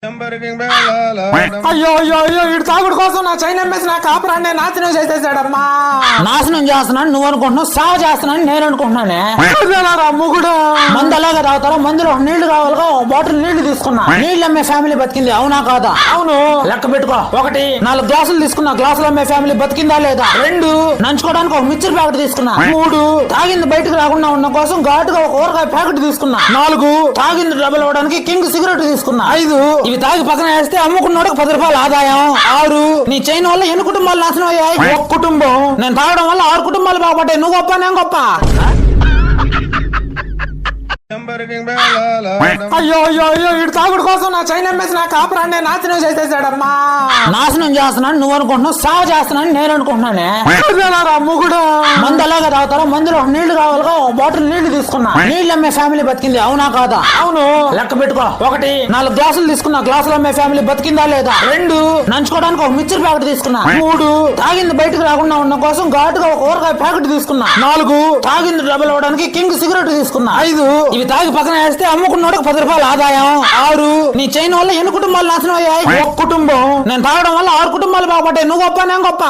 అయ్యో అయ్యో అయ్యో ఇటు తాగుడు కోసం నా చైన్ అమ్మేసి నా కాపురాన్ని నాశనం చేసేసాడమ్మా. నాశనం చేస్తున్నాను నువ్వు అనుకుంటున్నావు, సాగు చేస్తున్నాను నేను అనుకుంటున్నానే. ముగుడు మందు అలాగే తాగుతారా? మందులో నీళ్లు కావాలిగా, బాటిల్ నీళ్లు తీసుకున్నా. నీళ్ళు అమ్మే ఫ్యామిలీ బతికింది, అవునా కాదా? అవును. లెక్క పెట్టుకో. 1 4 గ్లాసులు తీసుకున్నా, గ్లాసులు అమ్మే ఫ్యామిలీ బతికిందా లేదా? 2 నంచుకోవడానికి ఒక మిక్చర్ ప్యాకెట్ తీసుకున్నా. 3 తాగింది బయటకు రాకుండా ఉన్న కోసం ఘాటుగా ఒక ఊరగాయ ప్యాకెట్ తీసుకున్నా. 4 తాగింది డబ్బులు ఇవ్వడానికి కింగ్ సిగరెట్ తీసుకున్నా. 5 ఇవి తాగి పక్కన వేస్తే అమ్ముకున్నోడికి 10 రూపాయలు ఆదాయం. 6 నీ చైన్ వల్ల ఎన్ని కుటుంబాలు నాశనం అయ్యాయి? 1 కుటుంబం. నేను తాగడం వల్ల 6 కుటుంబాలు బాగుపడ్డాయి. నువ్వు గొప్ప నేను గొప్ప. అయ్యో అయ్యో అయ్యో ఇటు తాగుడు కోసం నా చైన్ అమ్మేసి నా కాపురాన్ని నాశనం చేసేసాడమ్మా. నాశనం చేస్తున్నాను నువ్వు అనుకుంటున్నావు, సాగు చేస్తున్నాను నేను అనుకుంటున్నానే. ముగుడు మందు అలాగే తాగుతారా? మందులో నీళ్లు కావాలిగా, బాటిల్ నీళ్లు తీసుకున్నా. నీళ్ళు అమ్మే ఫ్యామిలీ బతికింది, అవునా కాదా? అవును. లెక్క పెట్టుకో. 1 4 గ్లాసులు తీసుకున్నా, గ్లాసులు అమ్మే ఫ్యామిలీ బతికిందా లేదా? 2 నంచుకోవడానికి ఒక మిక్చర్ ప్యాకెట్ తీసుకున్నా. 3 తాగింది బయటకు రాకుండా ఉన్న కోసం ఘాటుగా ఒక ఊరగాయ ప్యాకెట్ తీసుకున్నా. 4 తాగింది డబ్బులు ఇవ్వడానికి కింగ్ సిగరెట్ తీసుకున్నా. 5 ఇవి తాగి పక్కన వేస్తే అమ్ముకున్నోడికి 10 రూపాయలు ఆదాయం. 6 నీ చైన్ వల్ల ఎన్ని కుటుంబాలు నాశనం అయ్యాయి? 1 కుటుంబం. నేను తాగడం వల్ల 6 కుటుంబాలు బాగుపడ్డాయి. నువ్వు గొప్ప నేను గొప్ప.